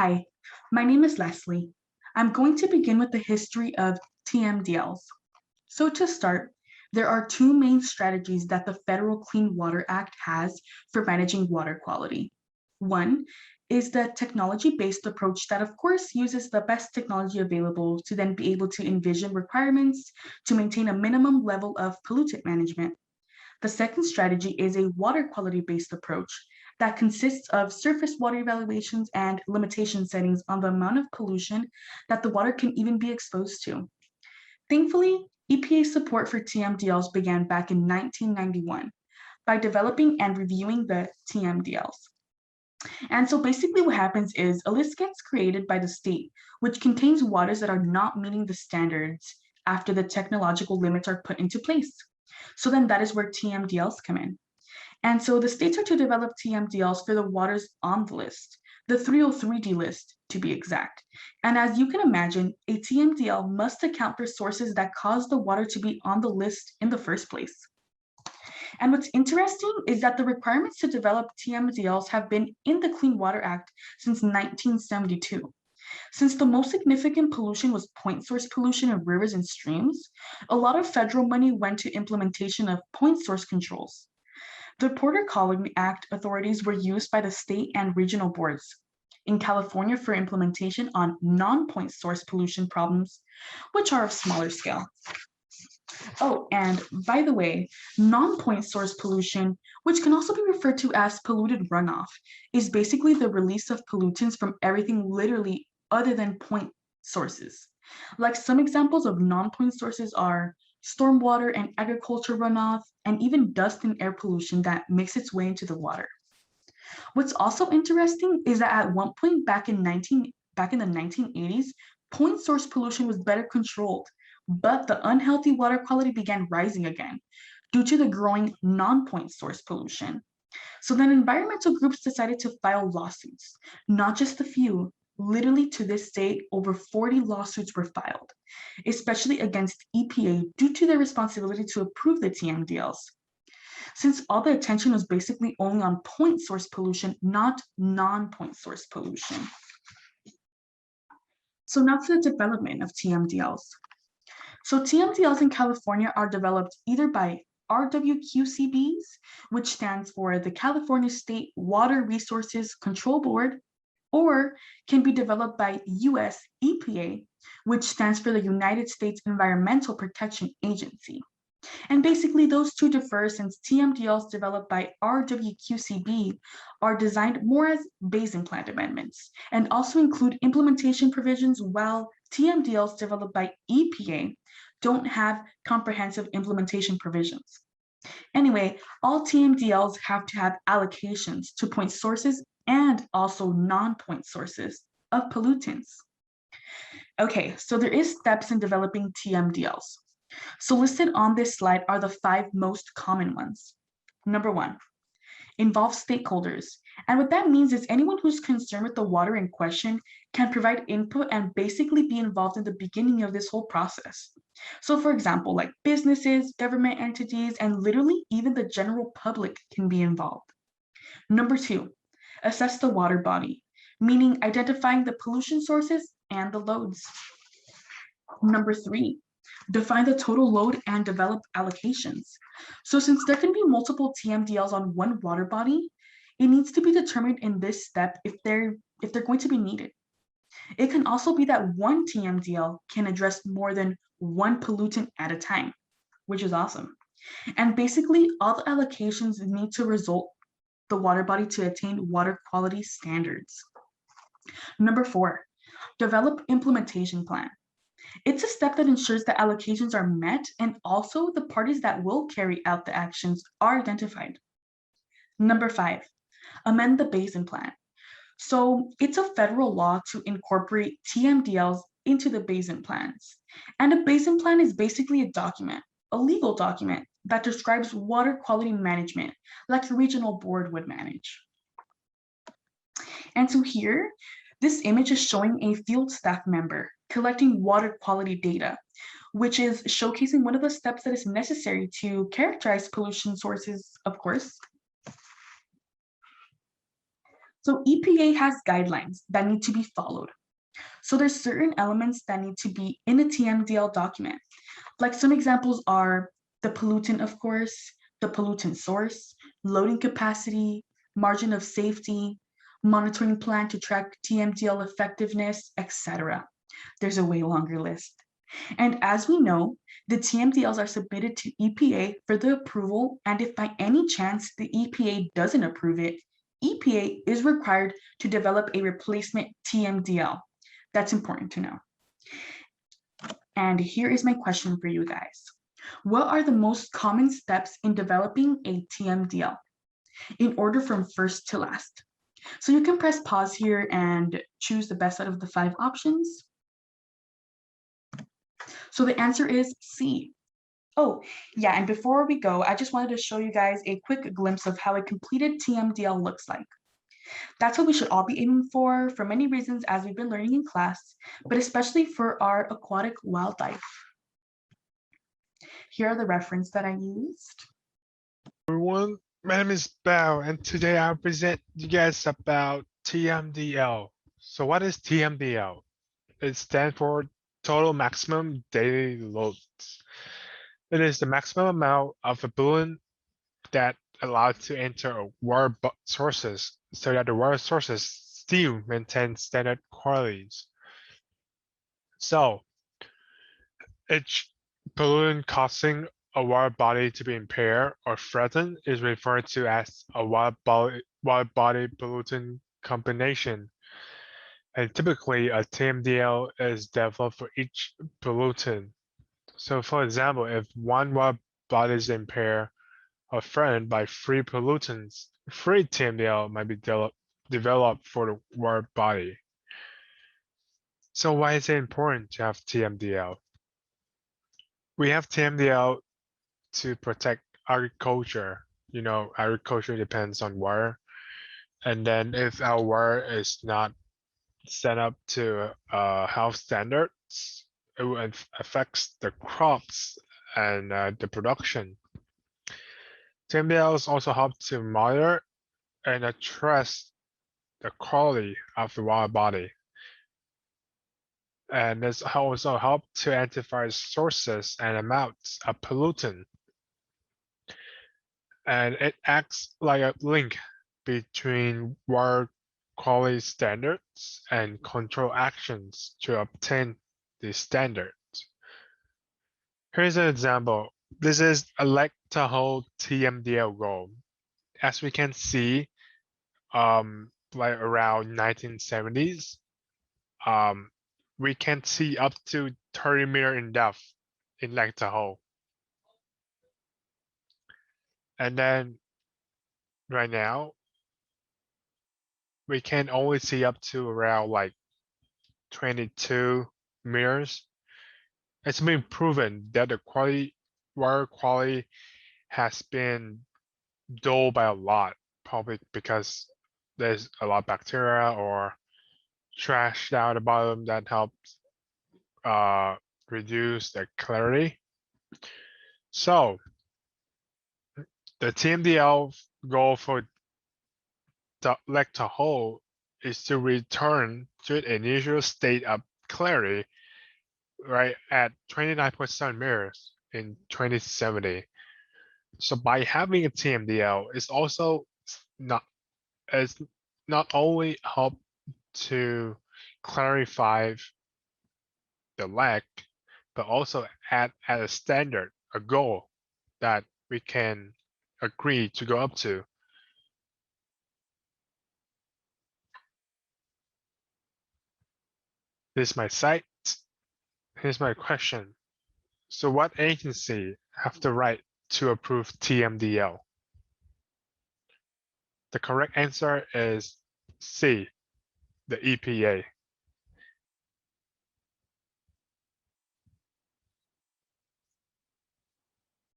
Hi, my name is Leslie. I'm going to begin with the history of TMDLs. So to start, there are two main strategies that the Federal Clean Water Act has for managing water quality. One is the technology-based approach that of course uses the best technology available to then be able to envision requirements to maintain a minimum level of pollutant management. The second strategy is a water quality-based approach that consists of surface water evaluations and limitation settings on the amount of pollution that the water can even be exposed to. Thankfully, EPA support for TMDLs began back in 1991 by developing and reviewing the TMDLs. And so basically what happens is a list gets created by the state, which contains waters that are not meeting the standards after the technological limits are put into place. So then that is where TMDLs come in. And so the states are to develop TMDLs for the waters on the list, the 303D list to be exact. And as you can imagine, a TMDL must account for sources that cause the water to be on the list in the first place. And what's interesting is that the requirements to develop TMDLs have been in the Clean Water Act since 1972. Since the most significant pollution was point source pollution in rivers and streams, a lot of federal money went to implementation of point source controls. The Porter Colony Act authorities were used by the state and regional boards in California for implementation on non-point source pollution problems, which are of smaller scale. Oh, and by the way, non-point source pollution, which can also be referred to as polluted runoff, is basically the release of pollutants from everything literally other than point sources. Like some examples of non-point sources are stormwater and agriculture runoff, and even dust and air pollution that makes its way into the water. What's also interesting is that at one point back in the 1980s, point source pollution was better controlled, but the unhealthy water quality began rising again due to the growing non-point source pollution. So then environmental groups decided to file lawsuits, not just a few. Literally to this day, over 40 lawsuits were filed, especially against EPA due to their responsibility to approve the TMDLs. Since all the attention was basically only on point source pollution, not non-point source pollution. So now to the development of TMDLs. So TMDLs in California are developed either by RWQCBs, which stands for the California State Water Resources Control Board, or can be developed by US EPA, which stands for the United States Environmental Protection Agency. And basically those two differ since TMDLs developed by RWQCB are designed more as basin plan amendments and also include implementation provisions, while TMDLs developed by EPA don't have comprehensive implementation provisions. Anyway, all TMDLs have to have allocations to point sources and also non-point sources of pollutants. Okay, so there is steps in developing TMDLs. So listed on this slide are the 5 most common ones. Number 1, involve stakeholders. And what that means is anyone who's concerned with the water in question can provide input and basically be involved in the beginning of this whole process. So for example, like businesses, government entities, and literally even the general public can be involved. Number 2, assess the water body, meaning identifying the pollution sources and the loads. Number 3, define the total load and develop allocations. So since there can be multiple TMDLs on one water body, it needs to be determined in this step if they're going to be needed. It can also be that one TMDL can address more than one pollutant at a time, which is awesome. And basically all the allocations need to result the water body to attain water quality standards. Number 4, develop implementation plan. It's a step that ensures that allocations are met and also the parties that will carry out the actions are identified. Number 5, amend the basin plan. So it's a federal law to incorporate TMDLs into the basin plans. And a basin plan is basically a document, a legal document that describes water quality management like a regional board would manage. And so here, this image is showing a field staff member collecting water quality data, which is showcasing one of the steps that is necessary to characterize pollution sources, of course. So EPA has guidelines that need to be followed. So there's certain elements that need to be in a TMDL document. Like some examples are the pollutant, of course, the pollutant source, loading capacity, margin of safety, monitoring plan to track TMDL effectiveness, etc. There's a way longer list. And as we know, the TMDLs are submitted to EPA for the approval, and if by any chance the EPA doesn't approve it, EPA is required to develop a replacement TMDL. That's important to know. And here is my question for you guys. What are the most common steps in developing a TMDL in order from first to last? So you can press pause here and choose the best out of the 5 options. So the answer is C. Oh, yeah, and before we go, I just wanted to show you guys a quick glimpse of how a completed TMDL looks like. That's what we should all be aiming for many reasons, as we've been learning in class, but especially for our aquatic wildlife. Here are the references that I used. Everyone, my name is Bao, and today I'll present you guys about TMDL. So what is TMDL? It stands for Total Maximum Daily Loads. It is the maximum amount of pollutant that allowed to enter water sources so that the water sources still maintain standard qualities. So each pollutant causing a water body to be impaired or threatened is referred to as a water body pollutant combination. And typically a TMDL is developed for each pollutant. So for example, if one water body is impaired or threatened by 3 pollutants, 3 TMDL might be developed for the water body. So why is it important to have TMDL? We have TMDL to protect agriculture. You know, agriculture depends on water. And then if our water is not set up to health standards, it will affects the crops and the production. TMDLs also help to monitor and address the quality of the water body. And this also help to identify sources and amounts of pollutant. And it acts like a link between water quality standards and control actions to obtain these standards. Here's an example. This is a Lake Tahoe TMDL goal. As we can see, like around 1970s, we can see up to 30 meters in depth in Lake Tahoe. And then right now, we can only see up to around like 22 meters. It's been proven that the water quality has been dulled by a lot, probably because there's a lot of bacteria or trash down the bottom that helps reduce the clarity. So the TMDL goal for the Lake Tahoe is to return to its initial state of clarity, right at 29.7 meters in 2070. So by having a TMDL, it's not only help to clarify the lake, but also add a standard, a goal that we can agree to go up to. This is my site. Here's my question. So what agency have the right to approve TMDL? The correct answer is C, the EPA.